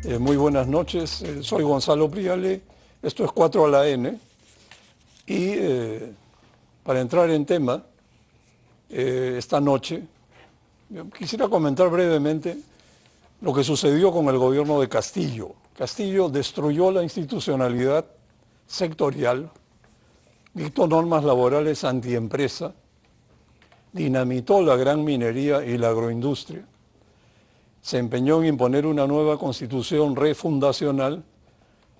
Muy buenas noches, soy Gonzalo Priale, esto es 4 a la N y para entrar en tema, esta noche quisiera comentar brevemente lo que sucedió con el gobierno de Castillo. Castillo destruyó la institucionalidad sectorial, dictó normas laborales antiempresa, dinamitó la gran minería y la agroindustria, se empeñó en imponer una nueva constitución refundacional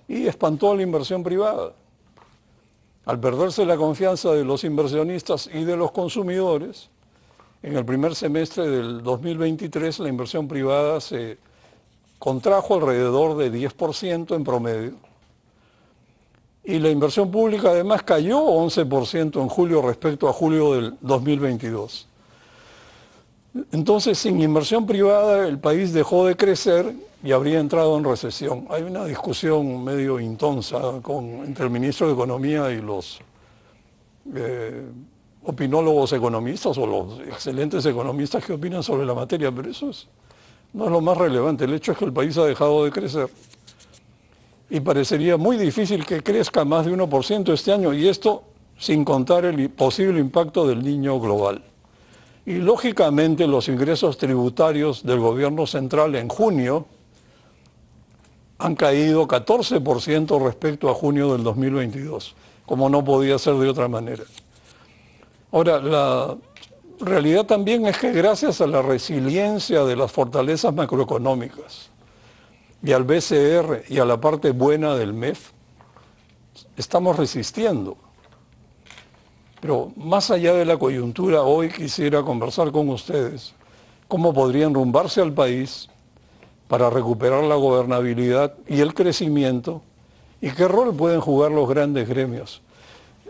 y espantó a la inversión privada. Al perderse la confianza de los inversionistas y de los consumidores, en el primer semestre del 2023 la inversión privada se contrajo alrededor de 10% en promedio. Y la inversión pública además cayó 11% en julio respecto a julio del 2022. Entonces, sin inversión privada, el país dejó de crecer y habría entrado en recesión. Hay una discusión medio intonsa entre el ministro de Economía y los opinólogos economistas o los excelentes economistas que opinan sobre la materia, pero eso no es lo más relevante. El hecho es que el país ha dejado de crecer y parecería muy difícil que crezca más de 1% este año, y esto sin contar el posible impacto del Niño global. Y lógicamente los ingresos tributarios del gobierno central en junio han caído 14% respecto a junio del 2022, como no podía ser de otra manera. Ahora, la realidad también es que gracias a la resiliencia de las fortalezas macroeconómicas y al BCR y a la parte buena del MEF, estamos resistiendo. Pero más allá de la coyuntura, hoy quisiera conversar con ustedes cómo podría enrumbarse al país para recuperar la gobernabilidad y el crecimiento, y qué rol pueden jugar los grandes gremios.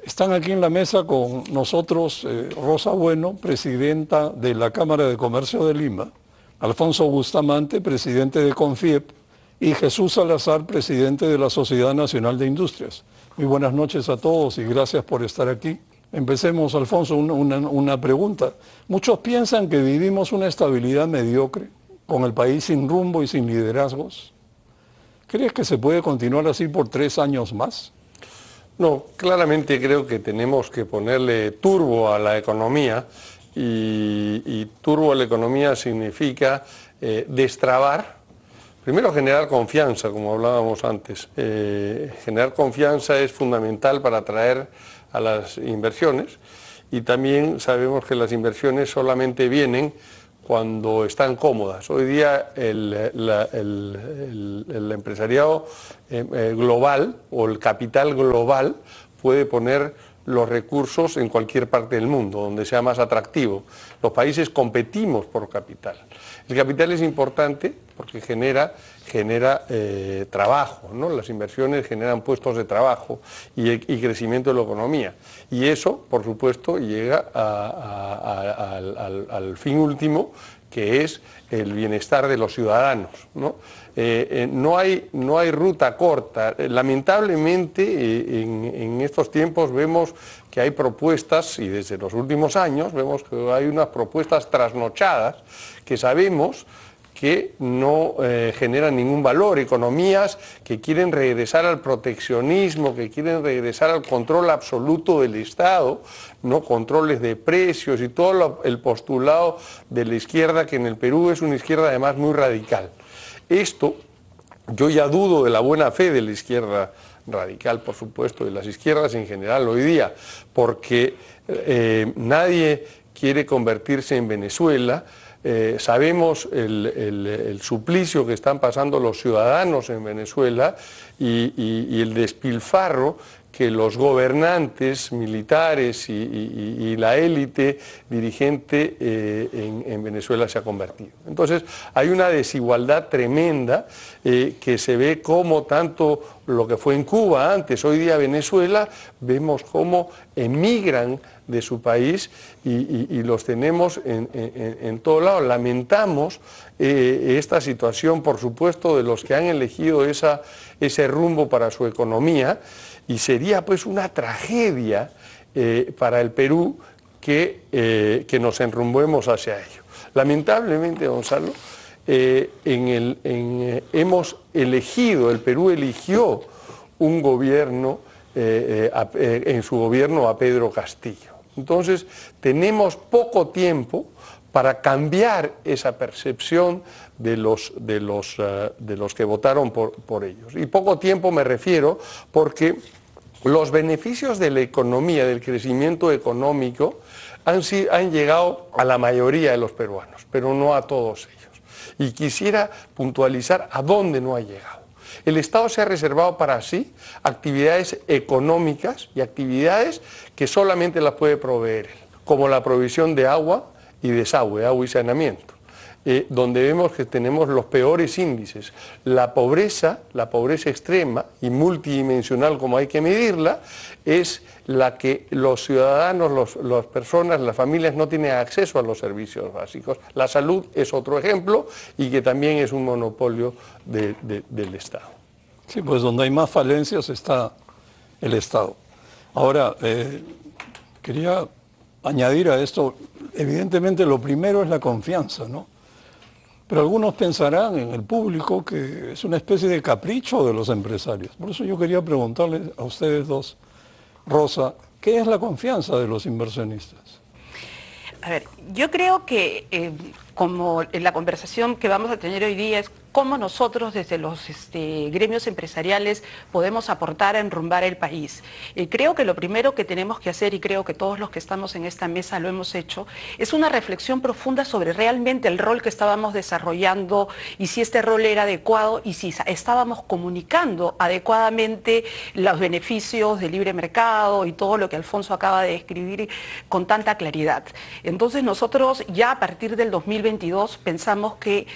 Están aquí en la mesa con nosotros Rosa Bueno, presidenta de la Cámara de Comercio de Lima, Alfonso Bustamante, presidente de Confiep, y Jesús Salazar, presidente de la Sociedad Nacional de Industrias. Muy buenas noches a todos y gracias por estar aquí. Empecemos, Alfonso, una pregunta. Muchos piensan que vivimos una estabilidad mediocre, con el país sin rumbo y sin liderazgos. ¿Crees que se puede continuar así por 3 años más? No, claramente creo que tenemos que ponerle turbo a la economía y turbo a la economía significa destrabar, primero generar confianza, como hablábamos antes. Generar confianza es fundamental para atraer a las inversiones, y también sabemos que las inversiones solamente vienen cuando están cómodas. Hoy día el empresariado global o el capital global puede poner los recursos en cualquier parte del mundo, donde sea más atractivo. Los países competimos por capital. El capital es importante porque genera trabajo, ¿no? Las inversiones generan puestos de trabajo y crecimiento de la economía. Y eso, por supuesto, llega al fin último, que es el bienestar de los ciudadanos, ¿no? No hay ruta corta. Lamentablemente, en estos tiempos vemos que hay propuestas, y desde los últimos años vemos que hay unas propuestas trasnochadas que sabemos que no generan ningún valor, economías que quieren regresar al proteccionismo, que quieren regresar al control absoluto del Estado, no controles de precios y todo el postulado de la izquierda, que en el Perú es una izquierda además muy radical. Esto, yo ya dudo de la buena fe de la izquierda radical, por supuesto, de las izquierdas en general hoy día, porque nadie quiere convertirse en Venezuela. Sabemos el suplicio que están pasando los ciudadanos en Venezuela y el despilfarro que los gobernantes militares y la élite dirigente en Venezuela se ha convertido. Entonces hay una desigualdad tremenda que se ve como tanto lo que fue en Cuba antes, hoy día Venezuela, vemos cómo emigran de su país y los tenemos en todo lado. Lamentamos esta situación, por supuesto, de los que han elegido ese rumbo para su economía, y sería pues una tragedia para el Perú que nos enrumbemos hacia ello. Lamentablemente, Gonzalo, hemos elegido, el Perú eligió un gobierno, en su gobierno a Pedro Castillo. Entonces, tenemos poco tiempo para cambiar esa percepción de los que votaron por ellos. Y poco tiempo me refiero porque los beneficios de la economía, del crecimiento económico, han llegado a la mayoría de los peruanos, pero no a todos ellos. Y quisiera puntualizar a dónde no ha llegado. El Estado se ha reservado para sí actividades económicas y actividades que solamente las puede proveer él, como la provisión de agua y desagüe, agua y saneamiento, donde vemos que tenemos los peores índices. La pobreza extrema y multidimensional, como hay que medirla, es la que los ciudadanos, las personas, las familias no tienen acceso a los servicios básicos. La salud es otro ejemplo y que también es un monopolio del Estado. Sí, pues donde hay más falencias está el Estado. Ahora, quería añadir a esto, evidentemente lo primero es la confianza, ¿no? Pero algunos pensarán en el público que es una especie de capricho de los empresarios. Por eso yo quería preguntarles a ustedes dos, Rosa, ¿qué es la confianza de los inversionistas? A ver, yo creo que como en la conversación que vamos a tener hoy día es cómo nosotros desde los gremios empresariales podemos aportar a enrumbar el país. Creo que lo primero que tenemos que hacer, y creo que todos los que estamos en esta mesa lo hemos hecho, es una reflexión profunda sobre realmente el rol que estábamos desarrollando y si este rol era adecuado y si estábamos comunicando adecuadamente los beneficios del libre mercado y todo lo que Alfonso acaba de describir con tanta claridad. Entonces nosotros ya a partir del 2022 pensamos que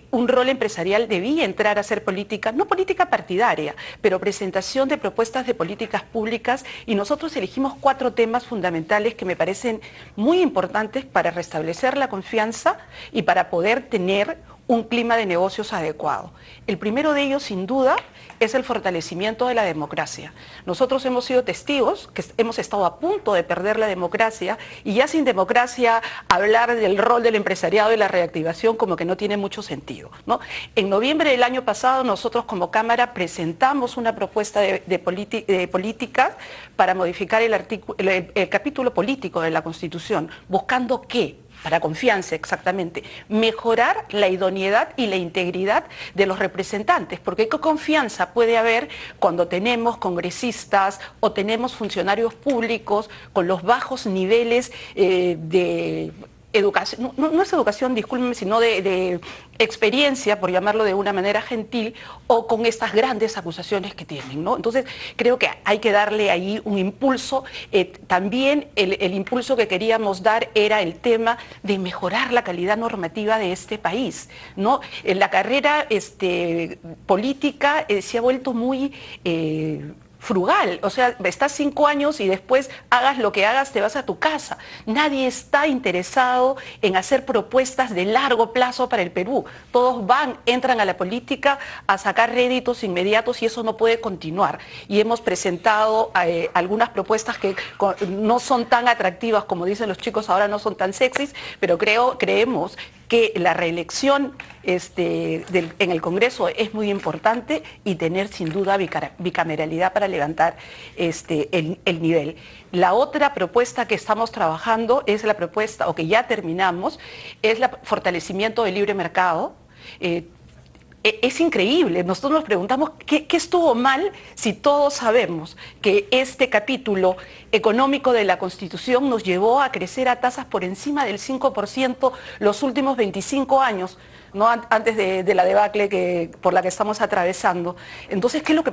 un rol empresarial debía entrar a hacer política, no política partidaria, pero presentación de propuestas de políticas públicas, y nosotros elegimos 4 temas fundamentales que me parecen muy importantes para restablecer la confianza y para poder tener un clima de negocios adecuado. El primero de ellos, sin duda, es el fortalecimiento de la democracia. Nosotros hemos sido testigos que hemos estado a punto de perder la democracia, y ya sin democracia hablar del rol del empresariado y la reactivación como que no tiene mucho sentido, ¿no? En noviembre del año pasado nosotros como Cámara presentamos una propuesta de política para modificar el capítulo político de la Constitución, buscando ¿qué? Para confianza, exactamente, mejorar la idoneidad y la integridad de los representantes, porque ¿qué confianza puede haber cuando tenemos congresistas o tenemos funcionarios públicos con los bajos niveles de educación, no es educación, discúlpenme, sino de experiencia, por llamarlo de una manera gentil, o con estas grandes acusaciones que tienen, ¿no? Entonces, creo que hay que darle ahí un impulso. También el impulso que queríamos dar era el tema de mejorar la calidad normativa de este país, ¿no? En la carrera política se ha vuelto muy frugal, o sea, estás 5 años y después hagas lo que hagas, te vas a tu casa. Nadie está interesado en hacer propuestas de largo plazo para el Perú. Todos entran a la política a sacar réditos inmediatos y eso no puede continuar. Y hemos presentado algunas propuestas que no son tan atractivas, como dicen los chicos ahora, no son tan sexys, pero creemos que la reelección en el Congreso es muy importante y tener sin duda bicameralidad para levantar el nivel. La otra propuesta que estamos trabajando es la propuesta, o que ya terminamos, es el fortalecimiento del libre mercado. Es increíble, nosotros nos preguntamos ¿qué estuvo mal si todos sabemos que este capítulo económico de la Constitución nos llevó a crecer a tasas por encima del 5% los últimos 25 años, ¿no? Antes de la debacle por la que estamos atravesando? Entonces, ¿qué es lo que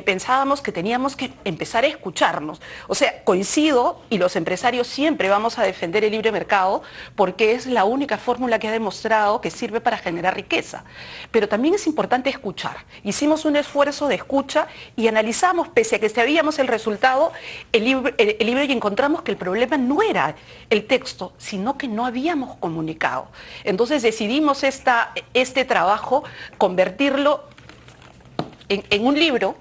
pensábamos? Que teníamos que empezar a escucharnos. O sea, coincido, y los empresarios siempre vamos a defender el libre mercado porque es la única fórmula que ha demostrado que sirve para generar riqueza. Pero también es importante escuchar. Hicimos un esfuerzo de escucha y analizamos, pese a que sabíamos el resultado, el libro, y encontramos que el problema no era el texto, sino que no habíamos comunicado. Entonces decidimos este trabajo convertirlo en un libro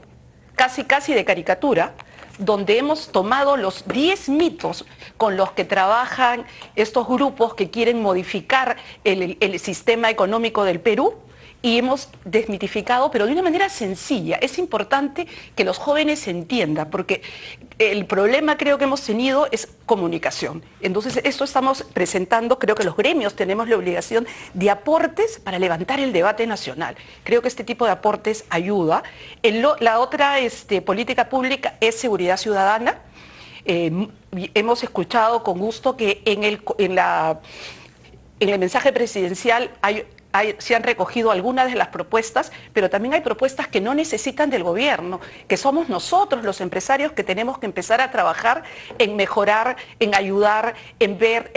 casi de caricatura, donde hemos tomado los 10 mitos con los que trabajan estos grupos que quieren modificar el sistema económico del Perú, y hemos desmitificado, pero de una manera sencilla. Es importante que los jóvenes entiendan, porque el problema creo que hemos tenido es comunicación. Entonces, esto estamos presentando, creo que los gremios tenemos la obligación de aportes para levantar el debate nacional. Creo que este tipo de aportes ayuda. La otra política pública es seguridad ciudadana. Hemos escuchado con gusto que en el mensaje presidencial se han recogido algunas de las propuestas, pero también hay propuestas que no necesitan del gobierno, que somos nosotros los empresarios que tenemos que empezar a trabajar en mejorar, en ayudar, en ver.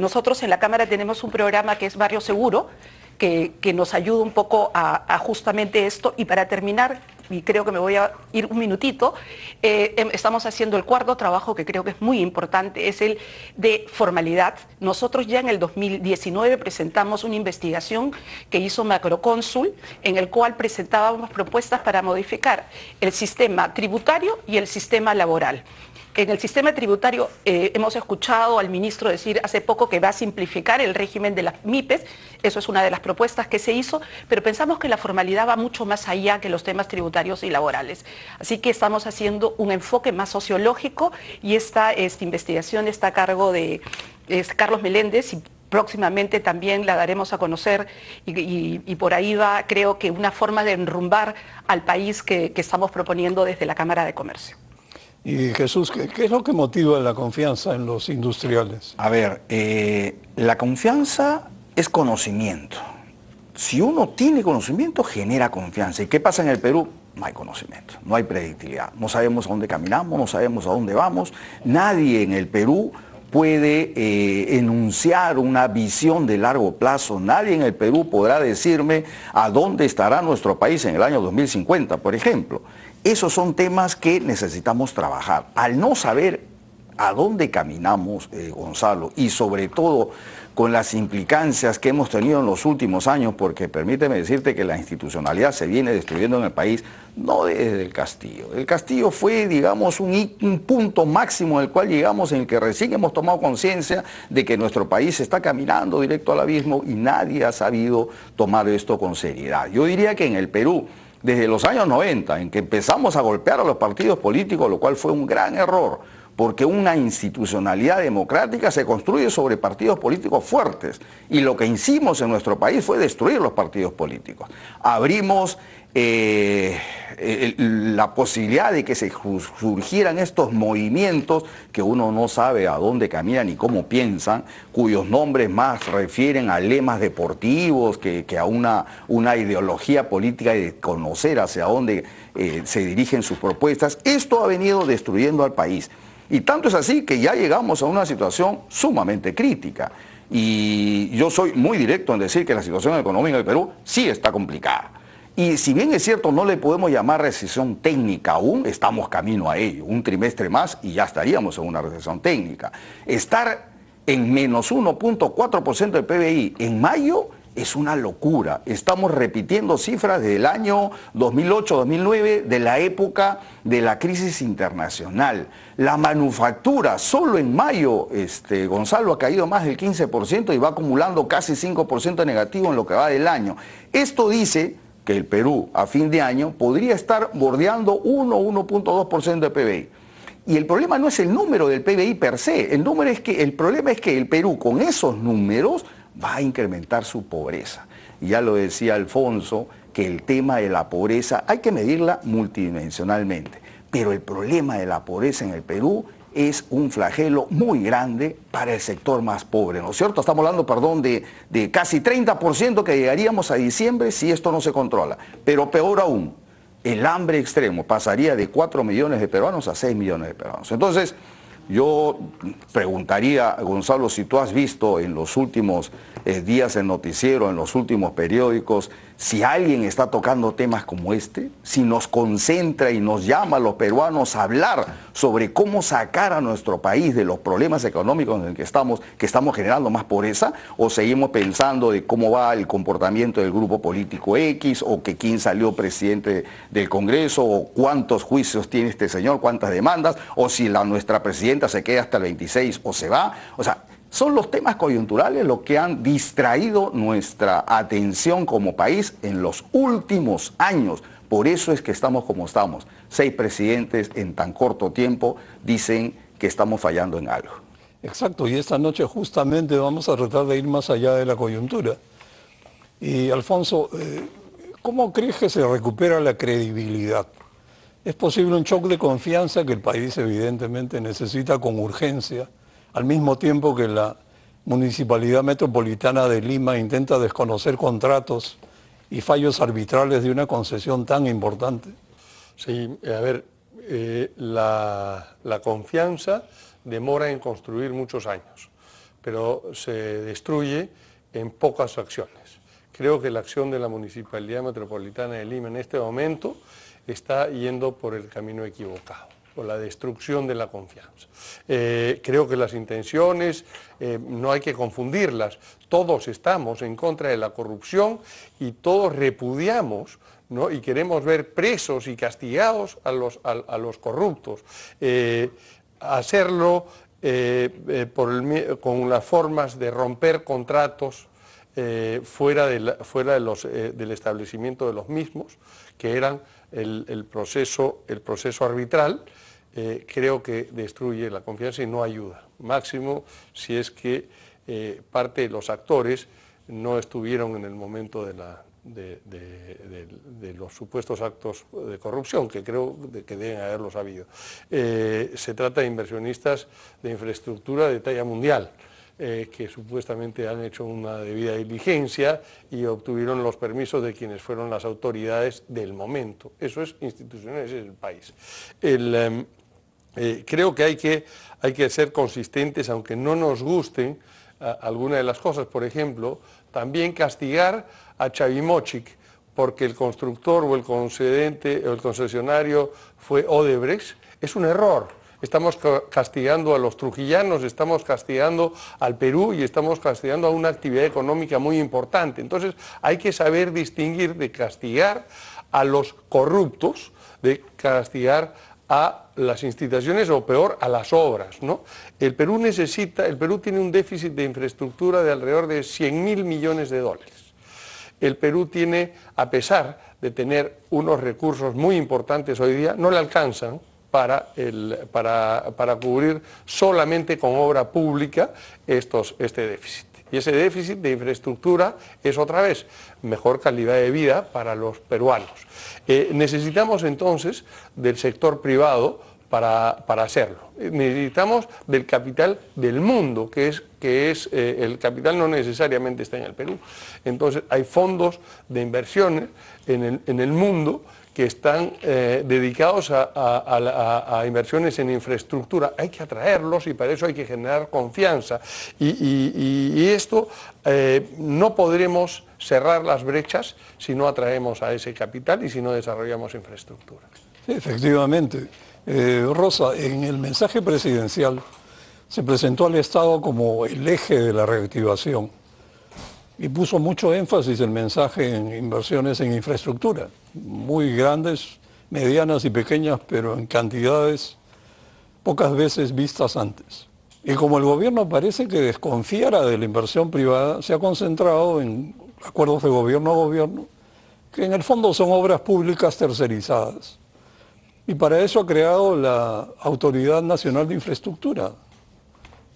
Nosotros en la Cámara tenemos un programa que es Barrio Seguro, que nos ayuda un poco a justamente esto. Y para terminar, y creo que me voy a ir un minutito, estamos haciendo el cuarto trabajo que creo que es muy importante, es el de formalidad. Nosotros ya en el 2019 presentamos una investigación que hizo Macrocónsul, en el cual presentábamos propuestas para modificar el sistema tributario y el sistema laboral. En el sistema tributario hemos escuchado al ministro decir hace poco que va a simplificar el régimen de las MIPES, eso es una de las propuestas que se hizo, pero pensamos que la formalidad va mucho más allá que los temas tributarios y laborales. Así que estamos haciendo un enfoque más sociológico y esta investigación está a cargo de Carlos Meléndez, y próximamente también la daremos a conocer, y por ahí va, creo que una forma de enrumbar al país que estamos proponiendo desde la Cámara de Comercio. Y Jesús, ¿qué es lo que motiva la confianza en los industriales? A ver, la confianza es conocimiento. Si uno tiene conocimiento, genera confianza. ¿Y qué pasa en el Perú? No hay conocimiento, no hay predictibilidad. No sabemos a dónde caminamos, no sabemos a dónde vamos. Nadie en el Perú puede enunciar una visión de largo plazo. Nadie en el Perú podrá decirme a dónde estará nuestro país en el año 2050, por ejemplo. Esos son temas que necesitamos trabajar. Al no saber a dónde caminamos, Gonzalo, y sobre todo con las implicancias que hemos tenido en los últimos años, porque permíteme decirte que la institucionalidad se viene destruyendo en el país, no desde el Castillo. El Castillo fue, digamos, un punto máximo en el cual llegamos, en el que recién hemos tomado conciencia de que nuestro país está caminando directo al abismo y nadie ha sabido tomar esto con seriedad. Yo diría que en el Perú, desde los años 90, en que empezamos a golpear a los partidos políticos, lo cual fue un gran error, porque una institucionalidad democrática se construye sobre partidos políticos fuertes, y lo que hicimos en nuestro país fue destruir los partidos políticos. Abrimos la posibilidad de que se surgieran estos movimientos que uno no sabe a dónde caminan ni cómo piensan, cuyos nombres más refieren a lemas deportivos que a una ideología política y de conocer hacia dónde se dirigen sus propuestas. Esto ha venido destruyendo al país. Y tanto es así que ya llegamos a una situación sumamente crítica. Y yo soy muy directo en decir que la situación económica del Perú sí está complicada. Y si bien es cierto, no le podemos llamar recesión técnica aún, estamos camino a ello. Un trimestre más y ya estaríamos en una recesión técnica. Estar en menos 1.4% del PBI en mayo es una locura. Estamos repitiendo cifras del año 2008-2009, de la época de la crisis internacional. La manufactura solo en mayo, Gonzalo, ha caído más del 15% y va acumulando casi 5% negativo en lo que va del año. Esto dice que el Perú a fin de año podría estar bordeando 1.2% de PBI. Y el problema no es el número del PBI per se, el problema es que el Perú con esos números va a incrementar su pobreza. Y ya lo decía Alfonso, que el tema de la pobreza hay que medirla multidimensionalmente. Pero el problema de la pobreza en el Perú es un flagelo muy grande para el sector más pobre, ¿no es cierto? Estamos hablando, perdón, de casi 30% que llegaríamos a diciembre si esto no se controla. Pero peor aún, el hambre extremo pasaría de 4 millones de peruanos a 6 millones de peruanos. Entonces, Yo preguntaría, Gonzalo, si tú has visto en los últimos días el noticiero, en los últimos periódicos, si alguien está tocando temas como este, si nos concentra y nos llama a los peruanos a hablar sobre cómo sacar a nuestro país de los problemas económicos en el que estamos generando más pobreza, o seguimos pensando de cómo va el comportamiento del grupo político X, o que quién salió presidente del Congreso, o cuántos juicios tiene este señor, cuántas demandas, o si nuestra presidenta se queda hasta el 26 o se va. O sea, son los temas coyunturales los que han distraído nuestra atención como país en los últimos años. Por eso es que estamos como estamos. 6 presidentes en tan corto tiempo dicen que estamos fallando en algo. Exacto, y esta noche justamente vamos a tratar de ir más allá de la coyuntura. Y Alfonso, ¿cómo crees que se recupera la credibilidad? ¿Es posible un shock de confianza que el país evidentemente necesita con urgencia, al mismo tiempo que la Municipalidad Metropolitana de Lima intenta desconocer contratos y fallos arbitrales de una concesión tan importante? Sí, a ver, la confianza demora en construir muchos años, pero se destruye en pocas acciones. Creo que la acción de la Municipalidad Metropolitana de Lima en este momento está yendo por el camino equivocado, por la destrucción de la confianza. Creo que las intenciones no hay que confundirlas. Todos estamos en contra de la corrupción y todos repudiamos, ¿no?, y queremos ver presos y castigados a los corruptos. Hacerlo con las formas de romper contratos fuera del establecimiento de los mismos, que eran el proceso arbitral, creo que destruye la confianza y no ayuda. Máximo si es que parte de los actores no estuvieron en el momento de los supuestos actos de corrupción, que creo que deben haberlos habido. Se trata de inversionistas de infraestructura de talla mundial, que supuestamente han hecho una debida diligencia y obtuvieron los permisos de quienes fueron las autoridades del momento. Eso es institucional, ese es el país. Creo que hay que ser consistentes, aunque no nos gusten algunas de las cosas. Por ejemplo, también castigar a Chavimochic porque el constructor o el concedente o el concesionario fue Odebrecht es un error. Estamos castigando a los trujillanos, estamos castigando al Perú y estamos castigando a una actividad económica muy importante. Entonces hay que saber distinguir de castigar a los corruptos, de castigar a las instituciones o peor a las obras, ¿no? El Perú tiene un déficit de infraestructura de alrededor de 100.000 millones de dólares. El Perú tiene, a pesar de tener unos recursos muy importantes hoy día, no le alcanzan para cubrir solamente con obra pública este déficit. Y ese déficit de infraestructura es otra vez mejor calidad de vida para los peruanos. Necesitamos entonces del sector privado para hacerlo. Necesitamos del capital del mundo, que es el capital no necesariamente está en el Perú. Entonces hay fondos de inversiones en el mundo que están dedicados a inversiones en infraestructura. Hay que atraerlos y para eso hay que generar confianza. Y esto no podremos cerrar las brechas si no atraemos a ese capital y si no desarrollamos infraestructura. Sí, efectivamente. Rosa, en el mensaje presidencial se presentó al Estado como el eje de la reactivación y puso mucho énfasis el mensaje en inversiones en infraestructura, muy grandes, medianas y pequeñas, pero en cantidades pocas veces vistas antes. Y como el gobierno parece que desconfiara de la inversión privada, se ha concentrado en acuerdos de gobierno a gobierno, que en el fondo son obras públicas tercerizadas. Y para eso ha creado la Autoridad Nacional de Infraestructura.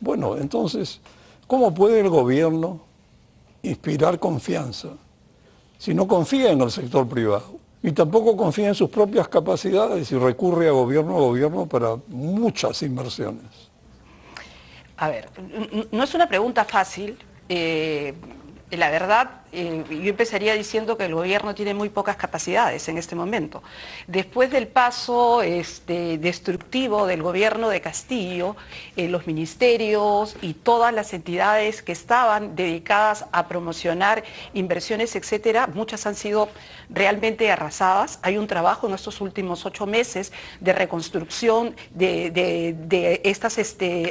Bueno, entonces, ¿cómo puede el gobierno inspirar confianza si no confía en el sector privado y tampoco confía en sus propias capacidades y recurre a gobierno para muchas inversiones? A ver, no es una pregunta fácil. La verdad, yo empezaría diciendo que el gobierno tiene muy pocas capacidades en este momento. Después del paso destructivo del gobierno de Castillo, los ministerios y todas las entidades que estaban dedicadas a promocionar inversiones, etcétera, muchas han sido realmente arrasadas. Hay un trabajo en estos últimos 8 meses de reconstrucción de estas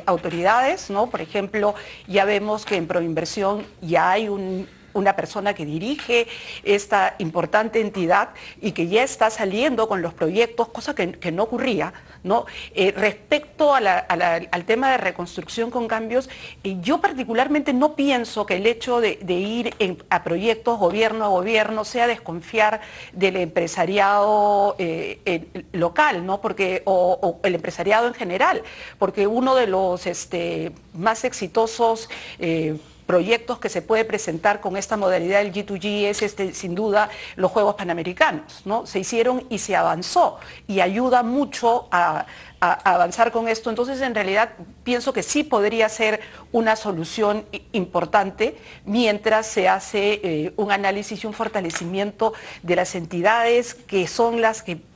autoridades, ¿no? Por ejemplo, ya vemos que en Proinversión ya hay una persona que dirige esta importante entidad y que ya está saliendo con los proyectos, cosa que no ocurría, ¿no? Respecto al tema de reconstrucción con cambios, yo particularmente no pienso que el hecho de ir a proyectos gobierno a gobierno sea desconfiar del empresariado local, ¿no? O el empresariado en general, porque uno de los más exitosos proyectos que se puede presentar con esta modalidad del G2G es sin duda los Juegos Panamericanos, ¿no? Se hicieron y se avanzó y ayuda mucho a avanzar con esto. Entonces, en realidad, pienso que sí podría ser una solución importante mientras se hace un análisis y un fortalecimiento de las entidades que son las que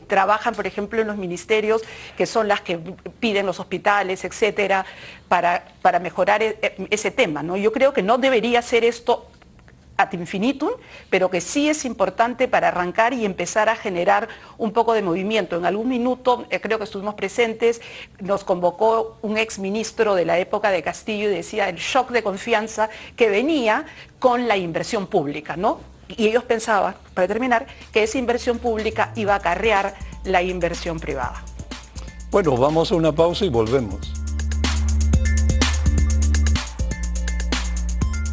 trabajan, por ejemplo, en los ministerios, que son las que piden los hospitales, etcétera, para mejorar ese tema, ¿no? Yo creo que no debería ser esto ad infinitum, pero que sí es importante para arrancar y empezar a generar un poco de movimiento. En algún minuto, creo que estuvimos presentes, nos convocó un exministro de la época de Castillo y decía el shock de confianza que venía con la inversión pública, ¿no? Y ellos pensaban, para terminar, que esa inversión pública iba a acarrear la inversión privada. Bueno, vamos a una pausa y volvemos.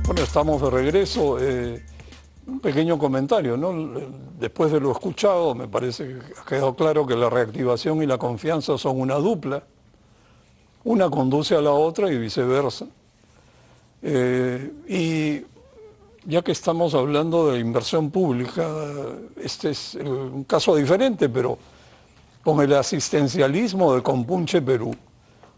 Bueno, estamos de regreso. Un pequeño comentario, ¿no? Después de lo escuchado, me parece que ha quedado claro que la reactivación y la confianza son una dupla. Una conduce a la otra y viceversa. Y ya que estamos hablando de inversión pública, este es un caso diferente, pero con el asistencialismo de Compunche Perú,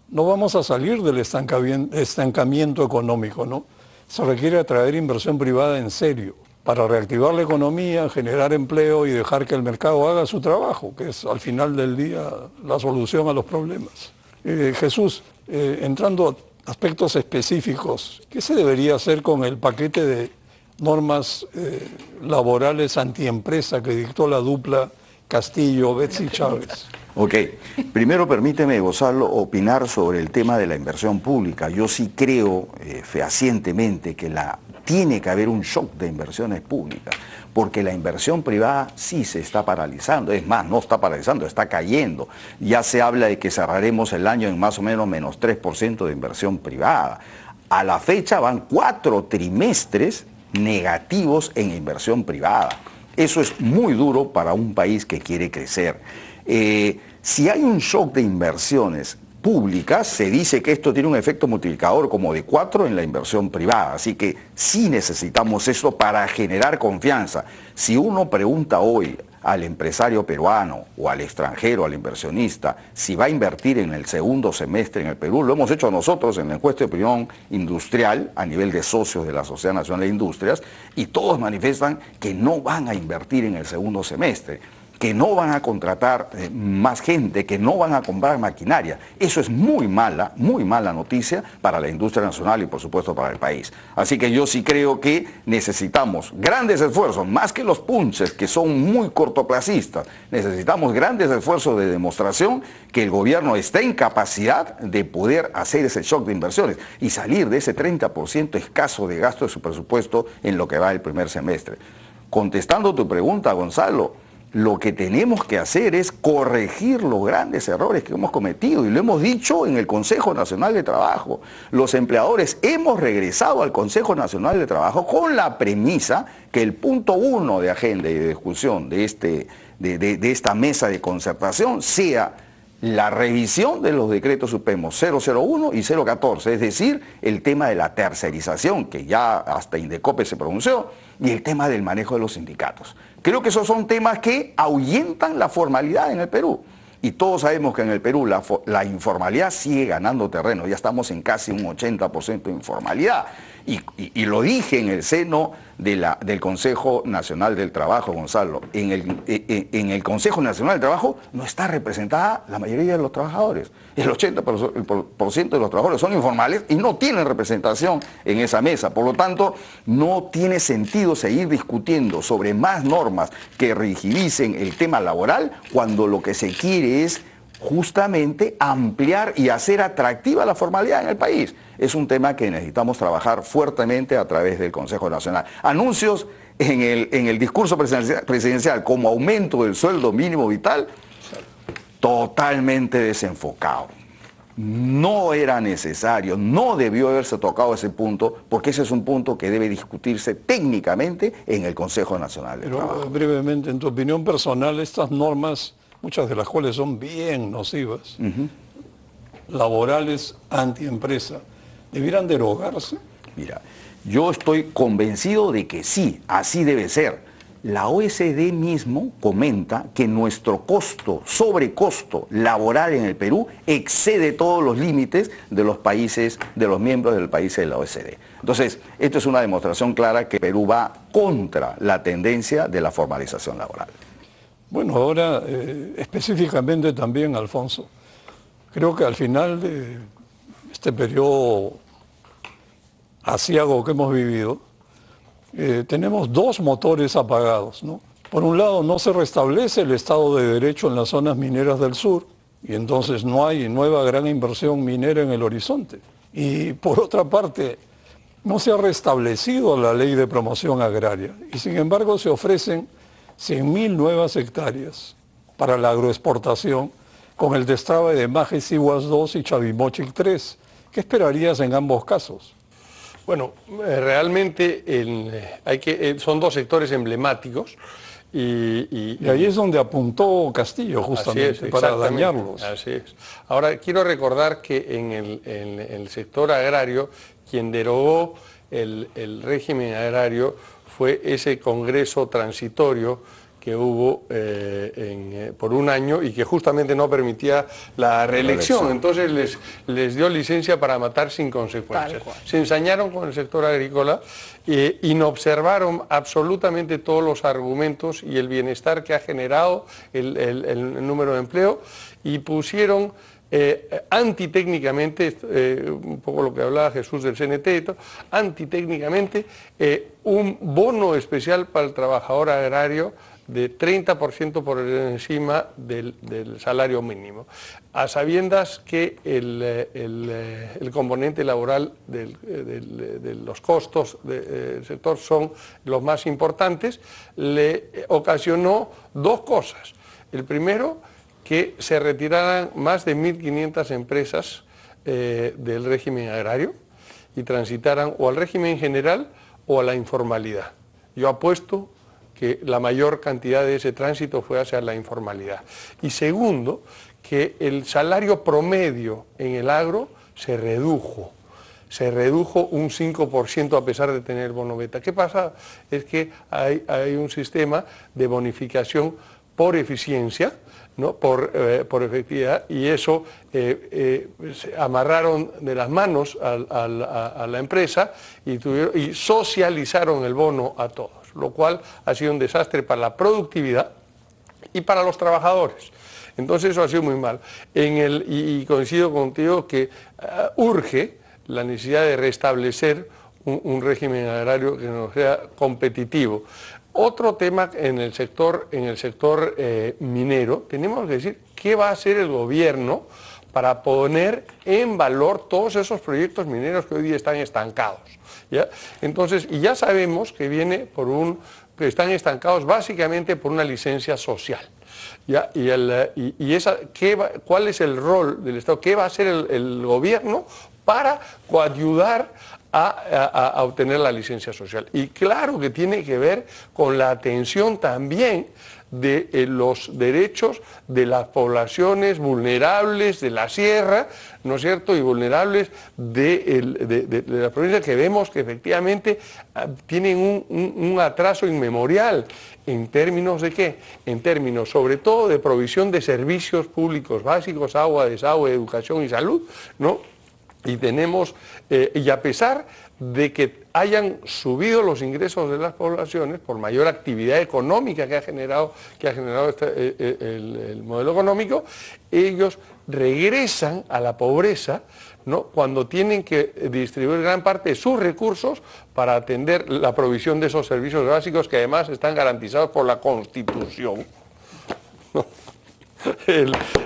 no vamos a salir del estancamiento económico, ¿no? Se requiere atraer inversión privada en serio para reactivar la economía, generar empleo y dejar que el mercado haga su trabajo, que es al final del día la solución a los problemas. Jesús, entrando a aspectos específicos, ¿qué se debería hacer con el paquete de normas laborales antiempresa que dictó la dupla Castillo-Betsy Chávez? Ok, primero permíteme, Gonzalo, opinar sobre el tema de la inversión pública. Yo sí creo fehacientemente que tiene que haber un shock de inversiones públicas, porque la inversión privada sí se está paralizando, es más, no está paralizando, está cayendo. Ya se habla de que cerraremos el año en más o menos menos 3% de inversión privada. A la fecha van 4 trimestres negativos en inversión privada. Eso es muy duro para un país que quiere crecer. Si hay un shock de inversiones públicas, se dice que esto tiene un efecto multiplicador como de 4 en la inversión privada. Así que sí necesitamos eso para generar confianza. Si uno pregunta hoy al empresario peruano o al extranjero, al inversionista, si va a invertir en el segundo semestre en el Perú, lo hemos hecho nosotros en la encuesta de opinión industrial a nivel de socios de la Sociedad Nacional de Industrias, y todos manifiestan que no van a invertir en el segundo semestre, que no van a contratar más gente, que no van a comprar maquinaria. Eso es muy mala noticia para la industria nacional y por supuesto para el país. Así que yo sí creo que necesitamos grandes esfuerzos, más que los punches que son muy cortoplacistas. Necesitamos grandes esfuerzos de demostración que el gobierno está en capacidad de poder hacer ese shock de inversiones y salir de ese 30% escaso de gasto de su presupuesto en lo que va el primer semestre. Contestando tu pregunta, Gonzalo, lo que tenemos que hacer es corregir los grandes errores que hemos cometido, y lo hemos dicho en el Consejo Nacional de Trabajo. Los empleadores hemos regresado al Consejo Nacional de Trabajo con la premisa que el punto 1 de agenda y de discusión de esta mesa de concertación sea la revisión de los decretos supremos 001 y 014, es decir, el tema de la tercerización, que ya hasta Indecope se pronunció, y el tema del manejo de los sindicatos. Creo que esos son temas que ahuyentan la formalidad en el Perú. Y todos sabemos que en el Perú la informalidad sigue ganando terreno. Ya estamos en casi un 80% de informalidad. Y lo dije en el seno del Consejo Nacional del Trabajo, Gonzalo. En el Consejo Nacional del Trabajo no está representada la mayoría de los trabajadores. El 80% de los trabajadores son informales y no tienen representación en esa mesa. Por lo tanto, no tiene sentido seguir discutiendo sobre más normas que rigidicen el tema laboral cuando lo que se quiere es justamente ampliar y hacer atractiva la formalidad en el país. Es un tema que necesitamos trabajar fuertemente a través del Consejo Nacional. Anuncios en el discurso presidencial como aumento del sueldo mínimo vital, totalmente desenfocado. No era necesario, no debió haberse tocado ese punto, porque ese es un punto que debe discutirse técnicamente en el Consejo Nacional del Trabajo. Pero brevemente, en tu opinión personal, estas normas, muchas de las cuales son bien nocivas, laborales, antiempresa, ¿debieran derogarse? Mira, yo estoy convencido de que sí, así debe ser. La OECD mismo comenta que nuestro sobrecosto laboral en el Perú excede todos los límites de los países, de los miembros del país de la OECD. Entonces, esto es una demostración clara que Perú va contra la tendencia de la formalización laboral. Bueno, ahora específicamente también, Alfonso, creo que al final de este periodo aciago que hemos vivido, tenemos dos motores apagados, ¿no? Por un lado, no se restablece el Estado de Derecho en las zonas mineras del sur, y entonces no hay nueva gran inversión minera en el horizonte. Y por otra parte, no se ha restablecido la ley de promoción agraria, y sin embargo se ofrecen 100.000 nuevas hectáreas para la agroexportación con el destrave de Majes Iguas 2 y Chavimochic 3. ¿Qué esperarías en ambos casos? Bueno, realmente son dos sectores emblemáticos y ahí es donde apuntó Castillo justamente para dañarlos. Así es. Ahora, quiero recordar que en el sector agrario, quien derogó el régimen agrario fue ese Congreso transitorio que hubo por un año y que justamente no permitía la reelección. Entonces les dio licencia para matar sin consecuencias. Se ensañaron con el sector agrícola y no observaron absolutamente todos los argumentos y el bienestar que ha generado el número de empleo y pusieron antitécnicamente, un poco lo que hablaba Jesús del CNT y todo, antitécnicamente un bono especial para el trabajador agrario de 30% por encima del salario mínimo, a sabiendas que el componente laboral de los costos del sector son los más importantes, le ocasionó dos cosas. El primero, que se retiraran más de 1.500 empresas del régimen agrario y transitaran o al régimen general o a la informalidad. Yo apuesto que la mayor cantidad de ese tránsito fue hacia la informalidad. Y segundo, que el salario promedio en el agro se redujo un 5% a pesar de tener bono beta. ¿Qué pasa? Es que hay un sistema de bonificación por eficiencia, ¿no? por efectividad, y eso se amarraron de las manos a la empresa y socializaron el bono a todos, lo cual ha sido un desastre para la productividad y para los trabajadores. Entonces eso ha sido muy mal. Y coincido contigo que urge la necesidad de restablecer un régimen agrario que nos sea competitivo. Otro tema en el sector minero, tenemos que decir qué va a hacer el gobierno para poner en valor todos esos proyectos mineros que hoy día están estancados, ¿ya? Entonces, y ya sabemos que que están estancados básicamente por una licencia social, ¿ya? ¿Cuál es el rol del Estado? ¿Qué va a hacer el gobierno para coayudar a obtener la licencia social? Y claro que tiene que ver con la atención también de los derechos de las poblaciones vulnerables de la sierra, ¿no es cierto?, y vulnerables de las provincias que vemos que efectivamente tienen un atraso inmemorial. ¿En términos de qué? En términos sobre todo de provisión de servicios públicos básicos, agua, desagüe, educación y salud, ¿no? Y a pesar de que hayan subido los ingresos de las poblaciones por mayor actividad económica que ha generado el modelo económico, ellos regresan a la pobreza, ¿no?, cuando tienen que distribuir gran parte de sus recursos para atender la provisión de esos servicios básicos que además están garantizados por la Constitución, ¿no?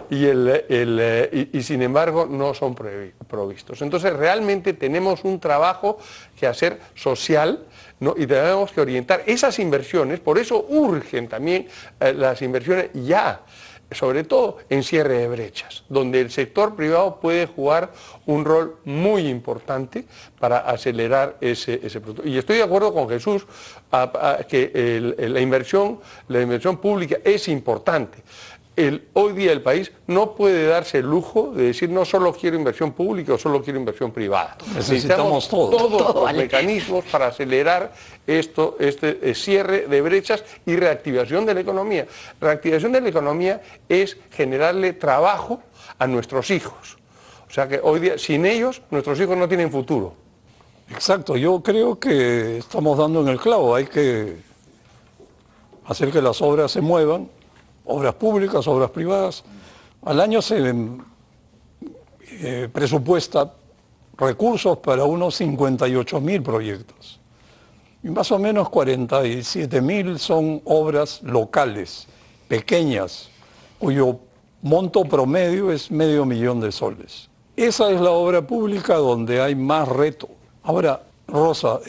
Y sin embargo no son provistos. Entonces realmente tenemos un trabajo que hacer social, ¿no?, y tenemos que orientar esas inversiones, por eso urgen también las inversiones ya, sobre todo en cierre de brechas, donde el sector privado puede jugar un rol muy importante para acelerar ese producto. Y estoy de acuerdo con Jesús que la inversión pública es importante. Hoy día el país no puede darse el lujo de decir no solo quiero inversión pública o solo quiero inversión privada. Necesitamos todos los mecanismos para acelerar este cierre de brechas y reactivación de la economía. Reactivación de la economía es generarle trabajo a nuestros hijos. O sea que hoy día, sin ellos, nuestros hijos no tienen futuro. Exacto, yo creo que estamos dando en el clavo, hay que hacer que las obras se muevan, obras públicas, obras privadas. Al año se presupuesta recursos para unos 58.000 proyectos. Y más o menos 47.000 son obras locales, pequeñas, cuyo monto promedio es $500.000 soles. Esa es la obra pública donde hay más reto. Ahora, Rosa,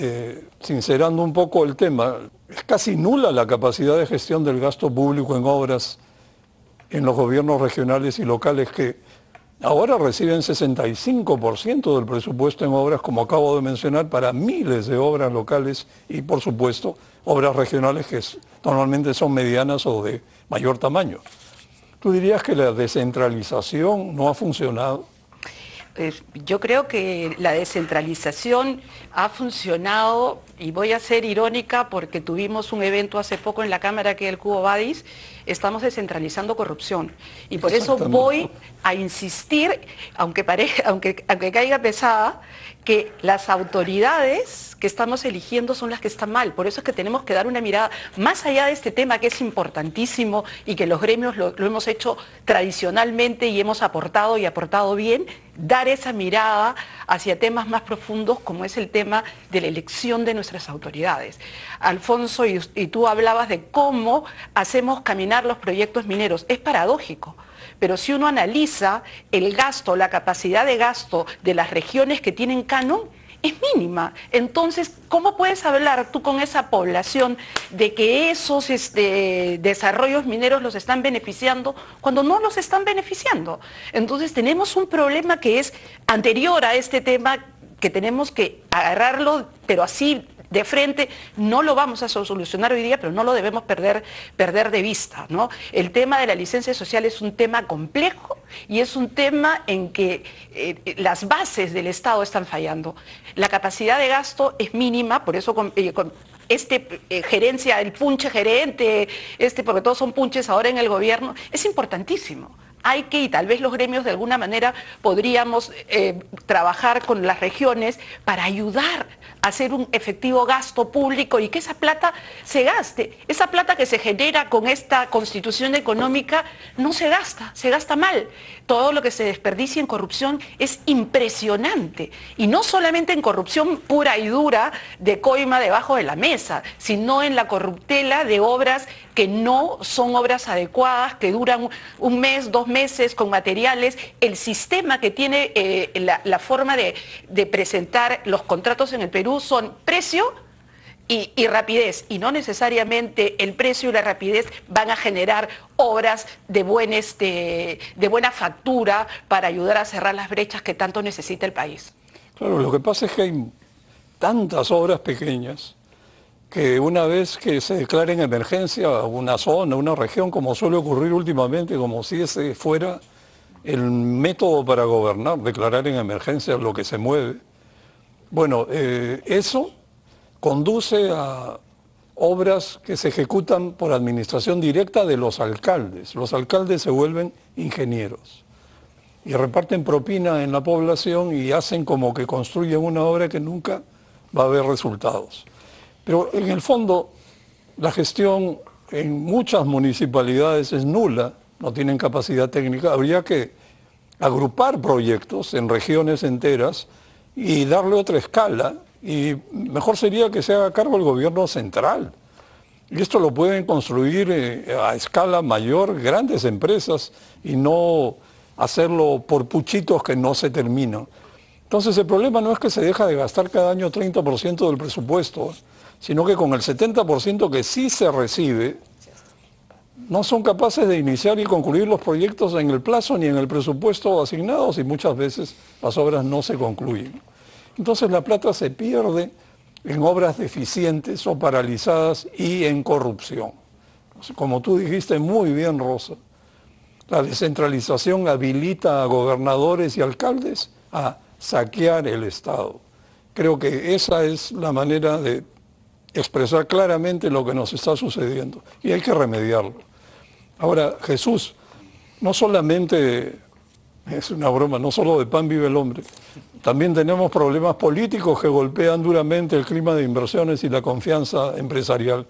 sincerando un poco el tema, es casi nula la capacidad de gestión del gasto público en obras en los gobiernos regionales y locales que ahora reciben 65% del presupuesto en obras, como acabo de mencionar, para miles de obras locales y, por supuesto, obras regionales que normalmente son medianas o de mayor tamaño. ¿Tú dirías que la descentralización no ha funcionado? Yo creo que la descentralización ha funcionado, y voy a ser irónica porque tuvimos un evento hace poco en la Cámara que es el Quo Vadis. Estamos descentralizando corrupción y por eso voy a insistir, aunque caiga pesada, que las autoridades que estamos eligiendo son las que están mal. Por eso es que tenemos que dar una mirada más allá de este tema que es importantísimo y que los gremios lo hemos hecho tradicionalmente y hemos aportado bien, dar esa mirada hacia temas más profundos como es el tema de la elección de nuestras autoridades. Alfonso, y tú hablabas de cómo hacemos caminar los proyectos mineros. Es paradójico, pero si uno analiza el gasto, la capacidad de gasto de las regiones que tienen canon, es mínima. Entonces, ¿cómo puedes hablar tú con esa población de que esos desarrollos mineros los están beneficiando cuando no los están beneficiando? Entonces, tenemos un problema que es anterior a este tema, que tenemos que agarrarlo, pero así de frente. No lo vamos a solucionar hoy día, pero no lo debemos perder de vista, ¿no? El tema de la licencia social es un tema complejo y es un tema en que las bases del Estado están fallando. La capacidad de gasto es mínima, por eso gerencia, el punche gerente, porque todos son punches ahora en el gobierno, es importantísimo. Hay que, y tal vez los gremios de alguna manera podríamos trabajar con las regiones para ayudar a hacer un efectivo gasto público y que esa plata se gaste. Esa plata que se genera con esta constitución económica no se gasta mal. Todo lo que se desperdicia en corrupción es impresionante. Y no solamente en corrupción pura y dura de coima debajo de la mesa, sino en la corruptela de obras que no son obras adecuadas, que duran un mes, 2 meses con materiales. El sistema que tiene la forma de presentar los contratos en el Perú son precio y rapidez, y no necesariamente el precio y la rapidez van a generar obras de buena factura para ayudar a cerrar las brechas que tanto necesita el país. Claro, lo que pasa es que hay tantas obras pequeñas que una vez que se declare en emergencia una zona, una región, como suele ocurrir últimamente, como si ese fuera el método para gobernar, declarar en emergencia lo que se mueve. Bueno, eso conduce a obras que se ejecutan por administración directa de los alcaldes. Los alcaldes se vuelven ingenieros. y reparten propina en la población y hacen como que construyen una obra que nunca va a haber resultados. Pero en el fondo, la gestión en muchas municipalidades es nula, no tienen capacidad técnica. Habría que agrupar proyectos en regiones enteras y darle otra escala, y mejor sería que se haga cargo el gobierno central. Y esto lo pueden construir a escala mayor grandes empresas y no hacerlo por puchitos que no se terminan. Entonces el problema no es que se deja de gastar cada año 30% del presupuesto, sino que con el 70% que sí se recibe, no son capaces de iniciar y concluir los proyectos en el plazo ni en el presupuesto asignados, y muchas veces las obras no se concluyen. Entonces la plata se pierde en obras deficientes o paralizadas y en corrupción. Como tú dijiste muy bien, Rosa, la descentralización habilita a gobernadores y alcaldes a saquear el Estado. Creo que esa es la manera de expresar claramente lo que nos está sucediendo y hay que remediarlo. Ahora, Jesús, no solamente es una broma, no solo de pan vive el hombre, también tenemos problemas políticos que golpean duramente el clima de inversiones y la confianza empresarial.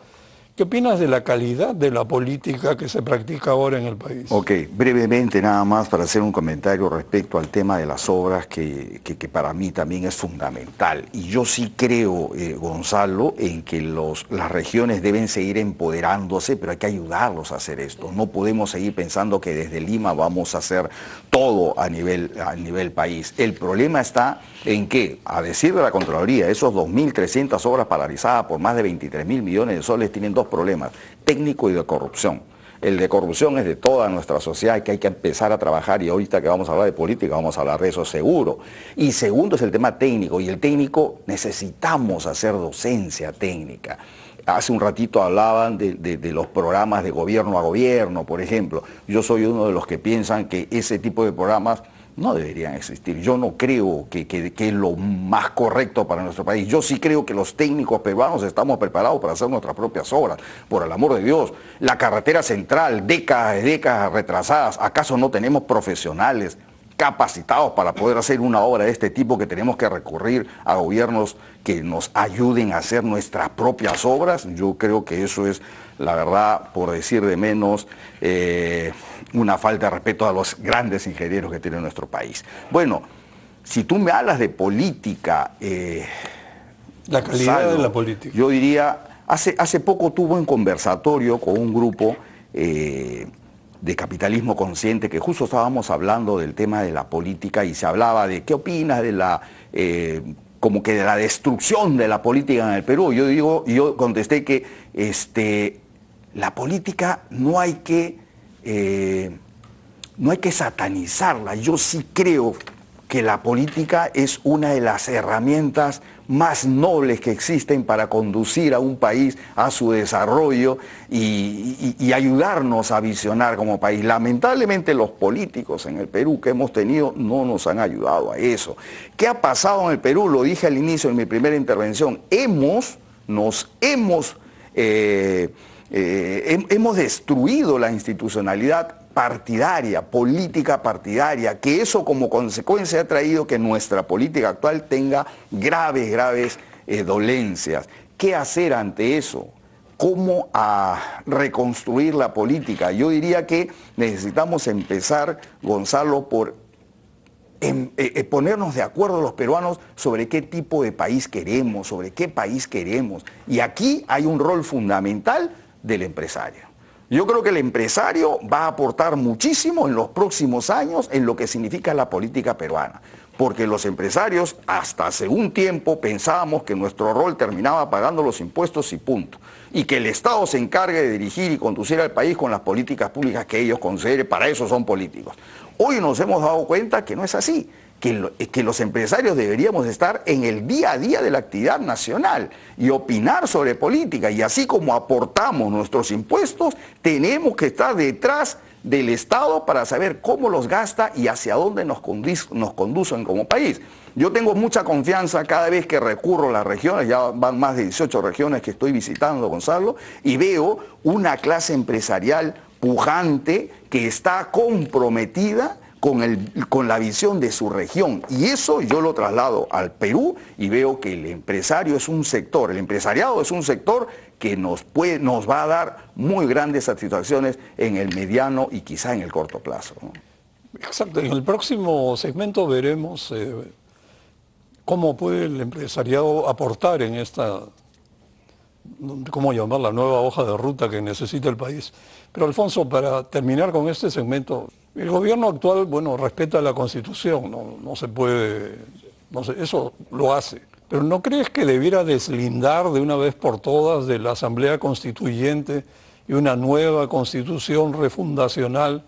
¿Qué opinas de la calidad de la política que se practica ahora en el país? Ok, brevemente nada más para hacer un comentario respecto al tema de las obras que para mí también es fundamental. Y yo sí creo, Gonzalo, en que las regiones deben seguir empoderándose, pero hay que ayudarlos a hacer esto. No podemos seguir pensando que desde Lima vamos a hacer todo a nivel país. El problema está en que, a decir de la Contraloría, esos 2.300 obras paralizadas por más de 23.000 millones de soles tienen dos problemas, técnico y de corrupción. El de corrupción es de toda nuestra sociedad, que hay que empezar a trabajar, y ahorita que vamos a hablar de política vamos a hablar de eso seguro. Y segundo es el tema técnico, y el técnico necesitamos hacer docencia técnica. Hace un ratito hablaban de los programas de gobierno a gobierno, por ejemplo. Yo soy uno de los que piensan que ese tipo de programas no deberían existir. Yo no creo que es lo más correcto para nuestro país. Yo sí creo que los técnicos peruanos estamos preparados para hacer nuestras propias obras, por el amor de Dios. La carretera central, décadas retrasadas, ¿acaso no tenemos profesionales capacitados para poder hacer una obra de este tipo, que tenemos que recurrir a gobiernos que nos ayuden a hacer nuestras propias obras? Yo creo que eso es, la verdad, por decir de menos, una falta de respeto a los grandes ingenieros que tiene nuestro país. Bueno, si tú me hablas de política... la calidad de la política. Yo diría, hace poco tuve un conversatorio con un grupo de capitalismo consciente, que justo estábamos hablando del tema de la política y se hablaba de qué opinas de la... como que de la destrucción de la política en el Perú. Yo contesté que la política no hay que satanizarla. Yo sí creo que la política es una de las herramientas más nobles que existen para conducir a un país a su desarrollo y ayudarnos a visionar como país. Lamentablemente los políticos en el Perú que hemos tenido no nos han ayudado a eso. ¿Qué ha pasado en el Perú? Lo dije al inicio en mi primera intervención. Hemos destruido la institucionalidad partidaria, política partidaria, que eso como consecuencia ha traído que nuestra política actual tenga graves dolencias. ¿Qué hacer ante eso? ¿Cómo reconstruir la política? Yo diría que necesitamos empezar, Gonzalo, por ponernos de acuerdo los peruanos sobre qué tipo de país queremos, sobre qué país queremos. Y aquí hay un rol fundamental del empresario. Yo creo que el empresario va a aportar muchísimo en los próximos años en lo que significa la política peruana, porque los empresarios hasta hace un tiempo pensábamos que nuestro rol terminaba pagando los impuestos y punto, y que el Estado se encargue de dirigir y conducir al país con las políticas públicas que ellos consideren, para eso son políticos. Hoy nos hemos dado cuenta que no es así, que los empresarios deberíamos estar en el día a día de la actividad nacional y opinar sobre política, y así como aportamos nuestros impuestos, tenemos que estar detrás del Estado para saber cómo los gasta y hacia dónde nos conducen como país. Yo tengo mucha confianza cada vez que recurro a las regiones, ya van más de 18 regiones que estoy visitando, Gonzalo, y veo una clase empresarial pujante que está comprometida con la visión de su región. Y eso yo lo traslado al Perú y veo que el empresariado es un sector que nos va a dar muy grandes satisfacciones en el mediano y quizá en el corto plazo, ¿no? Exacto. En el próximo segmento veremos cómo puede el empresariado aportar en esta, ¿cómo llamarla?, nueva hoja de ruta que necesita el país. Pero Alfonso, para terminar con este segmento, el gobierno actual, bueno, respeta la Constitución, no se puede, eso lo hace. Pero ¿no crees que debiera deslindar de una vez por todas de la Asamblea Constituyente y una nueva Constitución refundacional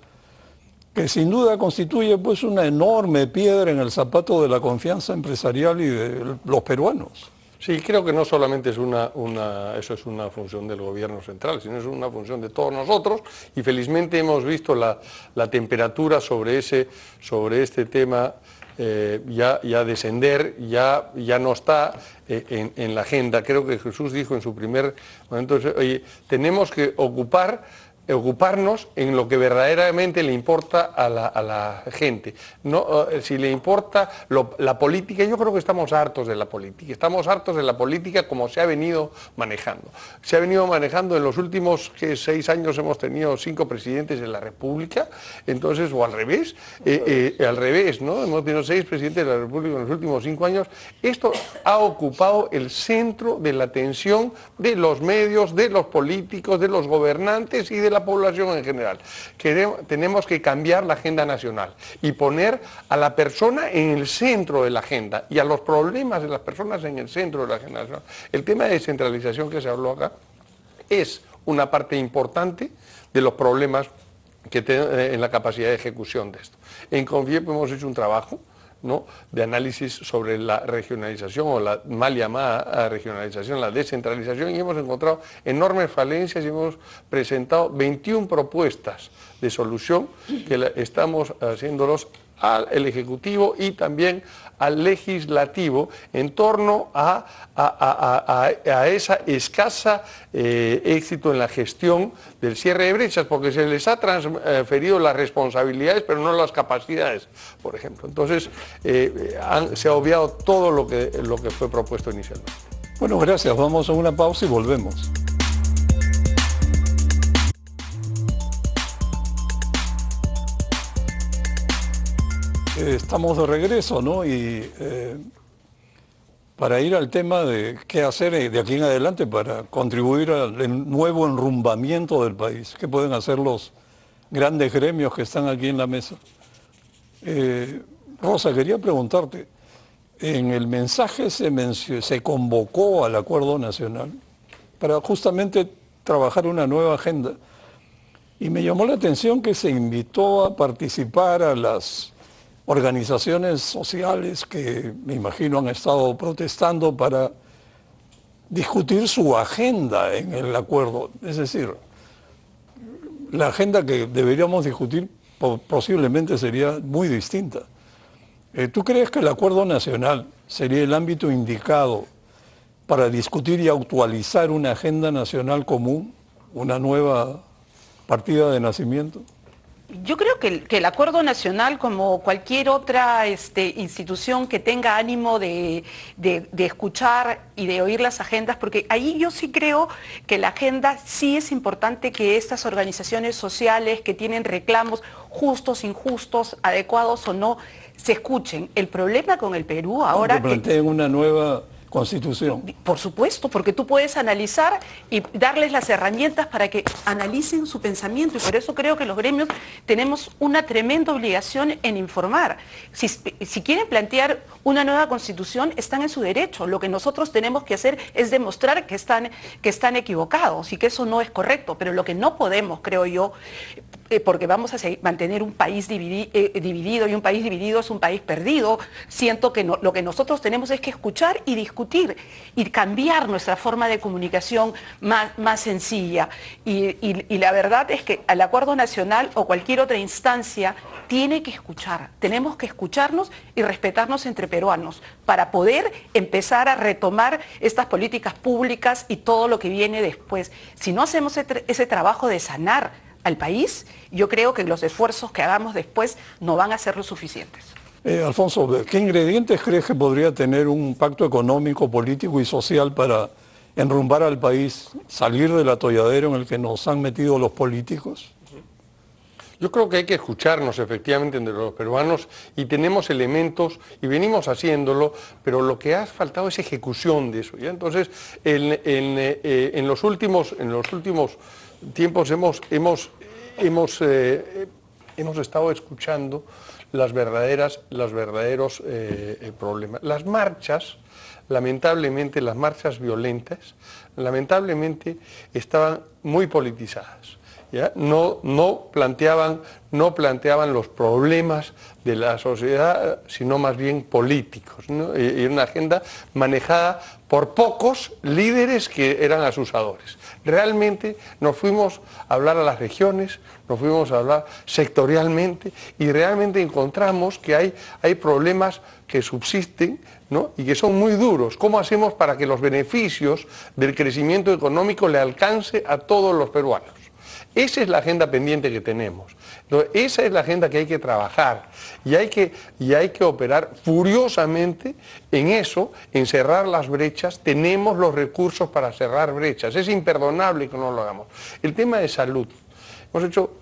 que sin duda constituye pues una enorme piedra en el zapato de la confianza empresarial y de los peruanos? Sí, creo que no solamente es eso es una función del gobierno central, sino es una función de todos nosotros, y felizmente hemos visto la temperatura sobre este tema ya descender, ya no está en la agenda. Creo que Jesús dijo en su primer momento, oye, tenemos que ocuparnos en lo que verdaderamente le importa a la gente. No, si le importa la política, yo creo que estamos hartos de la política, como se ha venido manejando. Se ha venido manejando en los últimos 6 años, hemos tenido 5 presidentes de la República, entonces, o al revés, ¿no? Hemos tenido 6 presidentes de la República en los últimos 5 años. Esto ha ocupado el centro de la atención de los medios, de los políticos, de los gobernantes y de la población en general. Tenemos que cambiar la agenda nacional y poner a la persona en el centro de la agenda y a los problemas de las personas en el centro de la agenda nacional. El tema de descentralización que se habló acá es una parte importante de los problemas que en la capacidad de ejecución de esto. En CONFIEP hemos hecho un trabajo, ¿no?, de análisis sobre la regionalización o la mal llamada regionalización, la descentralización, y hemos encontrado enormes falencias y hemos presentado 21 propuestas de solución que estamos haciéndolos al Ejecutivo y también al Legislativo en torno a esa escasa éxito en la gestión del cierre de brechas, porque se les ha transferido las responsabilidades pero no las capacidades, por ejemplo. Entonces se ha obviado todo lo que fue propuesto inicialmente. Bueno, gracias. Vamos a una pausa y volvemos. Estamos de regreso, ¿no? Y para ir al tema de qué hacer de aquí en adelante para contribuir al nuevo enrumbamiento del país, qué pueden hacer los grandes gremios que están aquí en la mesa. Rosa, quería preguntarte, en el mensaje se convocó al Acuerdo Nacional para justamente trabajar una nueva agenda, y me llamó la atención que se invitó a participar a las organizaciones sociales que me imagino han estado protestando para discutir su agenda en el acuerdo. Es decir, la agenda que deberíamos discutir posiblemente sería muy distinta. ¿Tú crees que el Acuerdo Nacional sería el ámbito indicado para discutir y actualizar una agenda nacional común, una nueva partida de nacimiento? Yo creo que el Acuerdo Nacional, como cualquier otra institución que tenga ánimo de escuchar y de oír las agendas, porque ahí yo sí creo que la agenda sí es importante, que estas organizaciones sociales que tienen reclamos justos, injustos, adecuados o no, se escuchen. El problema con el Perú ahora... Que planteen una nueva Constitución. Por supuesto, porque tú puedes analizar y darles las herramientas para que analicen su pensamiento, y por eso creo que los gremios tenemos una tremenda obligación en informar. Si quieren plantear una nueva Constitución, están en su derecho. Lo que nosotros tenemos que hacer es demostrar que están equivocados y que eso no es correcto, pero lo que no podemos, creo yo, porque vamos a mantener un país dividido, y un país dividido es un país perdido. Siento que lo que nosotros tenemos es que escuchar y discutir y cambiar nuestra forma de comunicación más sencilla. Y la verdad es que el Acuerdo Nacional o cualquier otra instancia tiene que escuchar. Tenemos que escucharnos y respetarnos entre peruanos para poder empezar a retomar estas políticas públicas y todo lo que viene después. Si no hacemos ese trabajo de sanar al país, yo creo que los esfuerzos que hagamos después no van a ser los suficientes. Alfonso, ¿qué ingredientes crees que podría tener un pacto económico, político y social para enrumbar al país, salir del atolladero en el que nos han metido los políticos? Yo creo que hay que escucharnos efectivamente entre los peruanos y tenemos elementos y venimos haciéndolo, pero lo que ha faltado es ejecución de eso. ¿Ya? Entonces, en los últimos tiempos hemos estado escuchando los verdaderos problemas. Las marchas, lamentablemente, las marchas violentas, lamentablemente estaban muy politizadas. ¿Ya? No planteaban los problemas de la sociedad, sino más bien políticos, ¿no? Y una agenda manejada por pocos líderes que eran asusadores. Realmente nos fuimos a hablar a las regiones, nos fuimos a hablar sectorialmente y realmente encontramos que hay problemas que subsisten, ¿no? Y que son muy duros. ¿Cómo hacemos para que los beneficios del crecimiento económico le alcance a todos los peruanos? Esa es la agenda pendiente que tenemos. Entonces, esa es la agenda que hay que trabajar y hay que operar furiosamente en eso, en cerrar las brechas. Tenemos los recursos para cerrar brechas. Es imperdonable que no lo hagamos. El tema de salud. Hemos hecho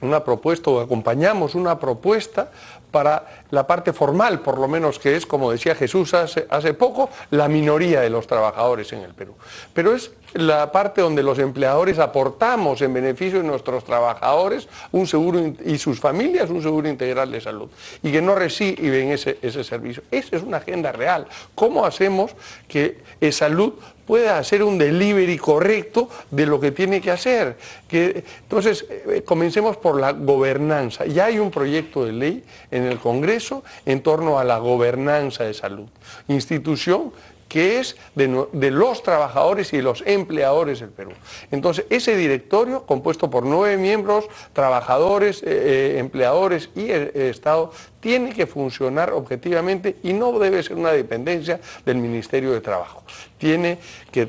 una propuesta o acompañamos una propuesta para la parte formal, por lo menos, que es, como decía Jesús hace poco, la minoría de los trabajadores en el Perú. Pero es la parte donde los empleadores aportamos en beneficio de nuestros trabajadores un seguro y sus familias un seguro integral de salud y que no reciben ese servicio. Esa es una agenda real. ¿Cómo hacemos que salud pueda hacer un delivery correcto de lo que tiene que hacer? Entonces, comencemos por la gobernanza. Ya hay un proyecto de ley en el Congreso en torno a la gobernanza de salud. Institución que es de los trabajadores y los empleadores del Perú. Entonces, ese directorio, compuesto por 9 miembros, trabajadores, empleadores y el Estado, tiene que funcionar objetivamente y no debe ser una dependencia del Ministerio de Trabajo. Tiene que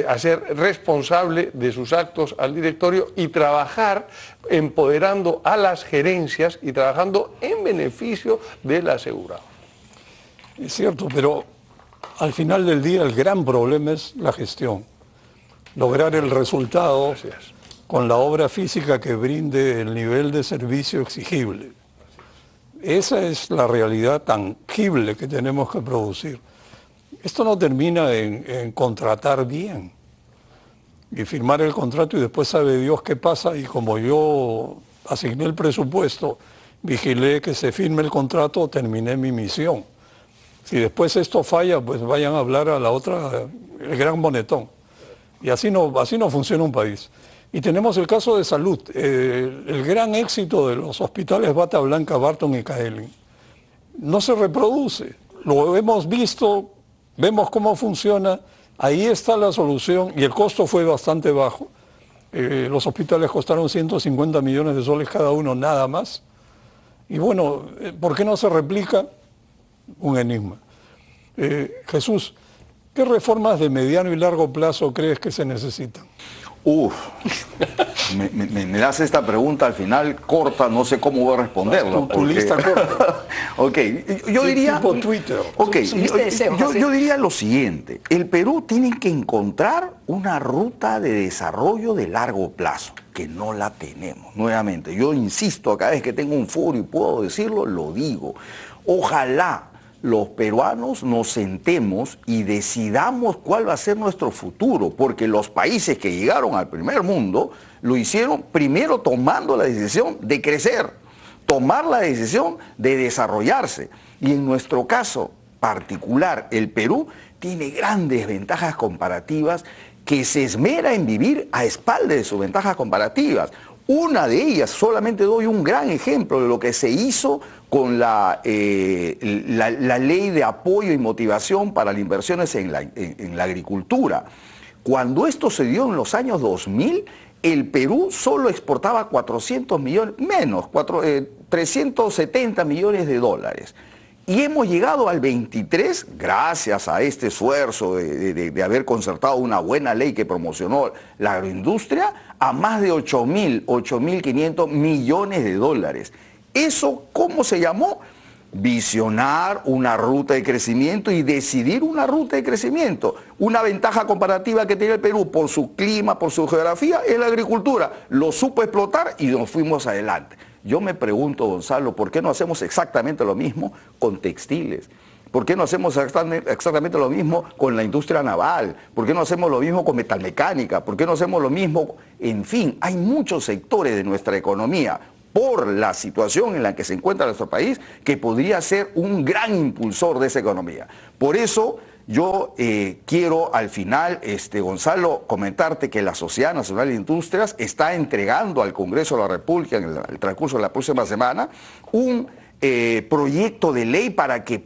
hacer responsable de sus actos al directorio y trabajar empoderando a las gerencias y trabajando en beneficio del asegurado. Es cierto, pero al final del día el gran problema es la gestión. Lograr el resultado con la obra física que brinde el nivel de servicio exigible. Esa es la realidad tangible que tenemos que producir. Esto no termina en contratar bien y firmar el contrato y después sabe Dios qué pasa, y como yo asigné el presupuesto, vigilé que se firme el contrato, terminé mi misión. Si después esto falla, pues vayan a hablar a la otra, el gran bonetón. Y así no funciona un país. Y tenemos el caso de salud, el gran éxito de los hospitales Bata Blanca, Barton y Kaelin. No se reproduce, lo hemos visto, vemos cómo funciona, ahí está la solución y el costo fue bastante bajo. Los hospitales costaron 150 millones de soles cada uno, nada más. Y bueno, ¿por qué no se replica? Un enigma. Jesús, ¿qué reformas de mediano y largo plazo crees que se necesitan? Me das esta pregunta al final corta, no sé cómo voy a responderlo. Tu lista corta. Ok, yo diría... Tipo Twitter. Okay, yo diría lo siguiente, el Perú tiene que encontrar una ruta de desarrollo de largo plazo, que no la tenemos. Nuevamente, yo insisto, cada vez que tengo un foro y puedo decirlo, lo digo. Ojalá los peruanos nos sentemos y decidamos cuál va a ser nuestro futuro, porque los países que llegaron al primer mundo lo hicieron primero tomando la decisión de crecer, tomar la decisión de desarrollarse. Y en nuestro caso particular, el Perú tiene grandes ventajas comparativas que se esmera en vivir a espaldas de sus ventajas comparativas. Una de ellas, solamente doy un gran ejemplo de lo que se hizo con la ley de apoyo y motivación para las inversiones en la agricultura. Cuando esto se dio en los años 2000, el Perú solo exportaba 400 millones, menos, 370 millones de dólares. Y hemos llegado al 23, gracias a este esfuerzo de haber concertado una buena ley que promocionó la agroindustria, a más de 8.500 millones de dólares. ¿Eso cómo se llamó? Visionar una ruta de crecimiento y decidir una ruta de crecimiento. Una ventaja comparativa que tiene el Perú por su clima, por su geografía, es la agricultura. Lo supo explotar y nos fuimos adelante. Yo me pregunto, Gonzalo, ¿por qué no hacemos exactamente lo mismo con textiles? ¿Por qué no hacemos exactamente lo mismo con la industria naval? ¿Por qué no hacemos lo mismo con metalmecánica? ¿Por qué no hacemos lo mismo? En fin, hay muchos sectores de nuestra economía, por la situación en la que se encuentra nuestro país, que podría ser un gran impulsor de esa economía. Por eso yo quiero al final, Gonzalo, comentarte que la Sociedad Nacional de Industrias está entregando al Congreso de la República en el transcurso de la próxima semana un proyecto de ley para que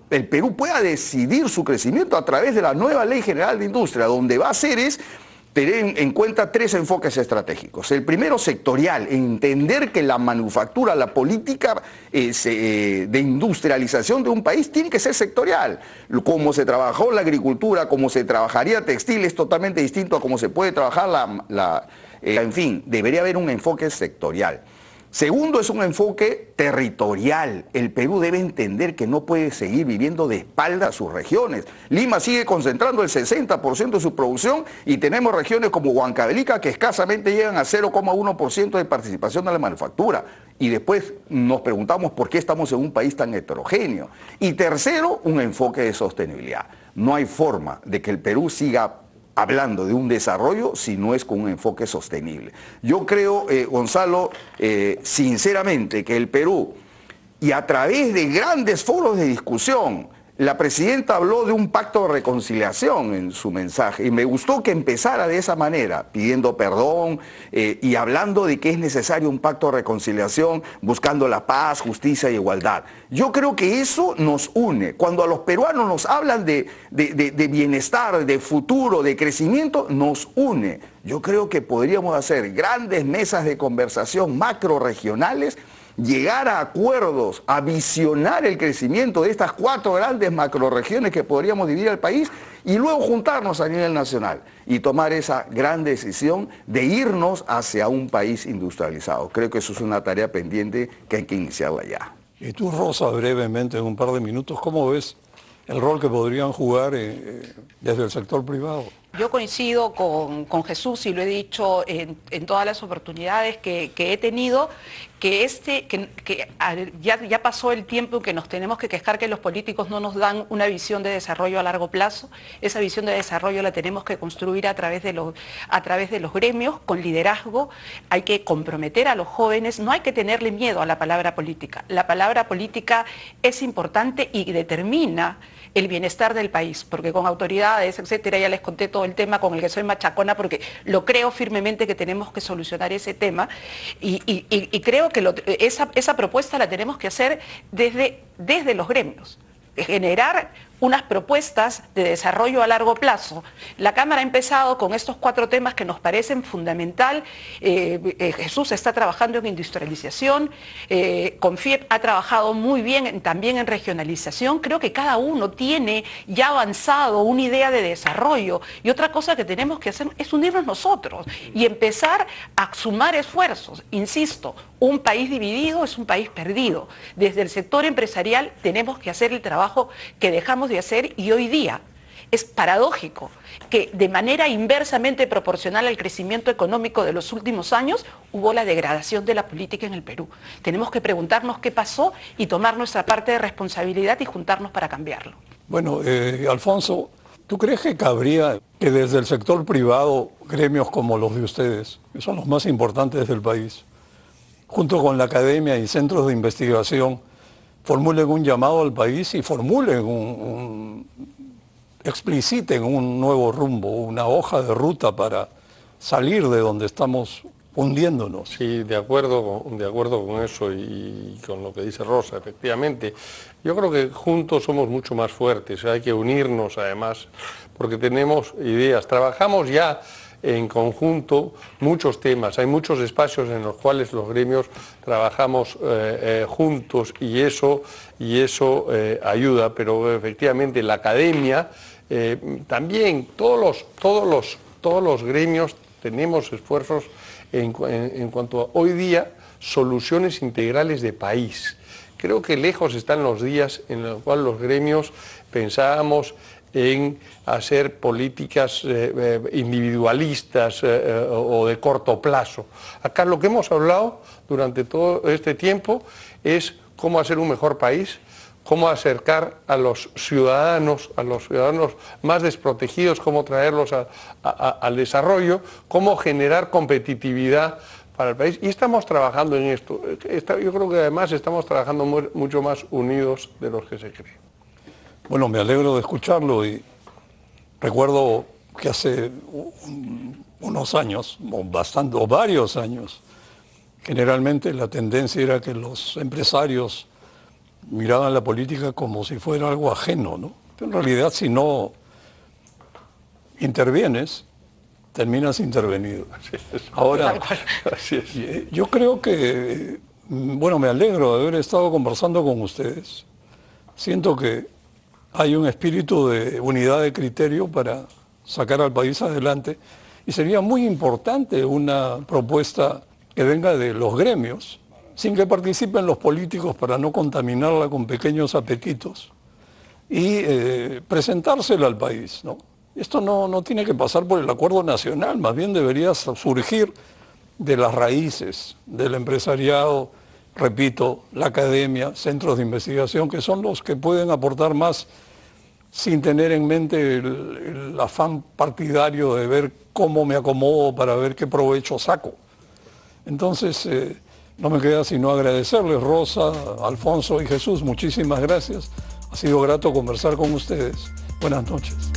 el Perú pueda decidir su crecimiento a través de la nueva Ley General de Industria, donde va a ser tener en cuenta 3 enfoques estratégicos. El primero, sectorial, entender que la manufactura, la política de industrialización de un país tiene que ser sectorial. Como se trabajó la agricultura, como se trabajaría textil, es totalmente distinto a cómo se puede trabajar en fin, debería haber un enfoque sectorial. Segundo, es un enfoque territorial. El Perú debe entender que no puede seguir viviendo de espaldas a sus regiones. Lima sigue concentrando el 60% de su producción y tenemos regiones como Huancavelica que escasamente llegan a 0,1% de participación de la manufactura. Y después nos preguntamos por qué estamos en un país tan heterogéneo. Y tercero, un enfoque de sostenibilidad. No hay forma de que el Perú siga hablando de un desarrollo si no es con un enfoque sostenible. Yo creo, Gonzalo, sinceramente que el Perú, y a través de grandes foros de discusión, la presidenta habló de un pacto de reconciliación en su mensaje y me gustó que empezara de esa manera, pidiendo perdón y hablando de que es necesario un pacto de reconciliación, buscando la paz, justicia e igualdad. Yo creo que eso nos une. Cuando a los peruanos nos hablan de bienestar, de futuro, de crecimiento, nos une. Yo creo que podríamos hacer grandes mesas de conversación macrorregionales, llegar a acuerdos, a visionar el crecimiento de estas 4 grandes macroregiones que podríamos dividir al país y luego juntarnos a nivel nacional y tomar esa gran decisión de irnos hacia un país industrializado. Creo que eso es una tarea pendiente que hay que iniciarla ya. Y tú, Rosa, brevemente, en un par de minutos, ¿cómo ves el rol que podrían jugar desde el sector privado? Yo coincido con Jesús y lo he dicho en todas las oportunidades que he tenido, que ya pasó el tiempo en que nos tenemos que quejar que los políticos no nos dan una visión de desarrollo a largo plazo. Esa visión de desarrollo la tenemos que construir a través de los gremios, con liderazgo. Hay que comprometer a los jóvenes, no hay que tenerle miedo a la palabra política. La palabra política es importante y determina el bienestar del país, porque con autoridades, etcétera, ya les conté todo el tema con el que soy machacona, porque lo creo firmemente que tenemos que solucionar ese tema y creo que esa propuesta la tenemos que hacer desde los gremios, generar unas propuestas de desarrollo a largo plazo. La Cámara ha empezado con estos 4 temas que nos parecen fundamental. Jesús está trabajando en industrialización, CONFIEP ha trabajado muy bien también en regionalización. Creo que cada uno tiene ya avanzado una idea de desarrollo y otra cosa que tenemos que hacer es unirnos nosotros y empezar a sumar esfuerzos. Insisto, un país dividido es un país perdido. Desde el sector empresarial tenemos que hacer el trabajo que dejamos de hacer y hoy día es paradójico que de manera inversamente proporcional al crecimiento económico de los últimos años hubo la degradación de la política en el Perú. Tenemos que preguntarnos qué pasó y tomar nuestra parte de responsabilidad y juntarnos para cambiarlo. Bueno, Alfonso, ¿tú crees que cabría que desde el sector privado gremios como los de ustedes, que son los más importantes del país, junto con la academia y centros de investigación, formulen un llamado al país y formulen expliciten un nuevo rumbo, una hoja de ruta para salir de donde estamos hundiéndonos? Sí, de acuerdo con eso y con lo que dice Rosa, efectivamente. Yo creo que juntos somos mucho más fuertes, hay que unirnos además, porque tenemos ideas. Trabajamos ya en conjunto muchos temas. Hay muchos espacios en los cuales los gremios trabajamos juntos y eso ayuda, pero efectivamente la academia, también todos los gremios tenemos esfuerzos en cuanto a hoy día soluciones integrales de país. Creo que lejos están los días en los cuales los gremios pensábamos en hacer políticas individualistas o de corto plazo. Acá lo que hemos hablado durante todo este tiempo es cómo hacer un mejor país, cómo acercar a los ciudadanos más desprotegidos, cómo traerlos al desarrollo, cómo generar competitividad para el país. Y estamos trabajando en esto. Yo creo que además estamos trabajando mucho más unidos de los que se cree. Bueno, me alegro de escucharlo y recuerdo que hace unos años, o varios años, generalmente la tendencia era que los empresarios miraban la política como si fuera algo ajeno, ¿no? Pero en realidad, si no intervienes, terminas intervenido. Ahora, así es. Yo creo que, bueno, me alegro de haber estado conversando con ustedes. Siento que hay un espíritu de unidad de criterio para sacar al país adelante y sería muy importante una propuesta que venga de los gremios, sin que participen los políticos para no contaminarla con pequeños apetitos y presentársela al país, ¿no? Esto no tiene que pasar por el acuerdo nacional, más bien debería surgir de las raíces del empresariado, repito, la academia, centros de investigación, que son los que pueden aportar más sin tener en mente el afán partidario de ver cómo me acomodo para ver qué provecho saco. Entonces, no me queda sino agradecerles, Rosa, Alfonso y Jesús, muchísimas gracias. Ha sido grato conversar con ustedes. Buenas noches.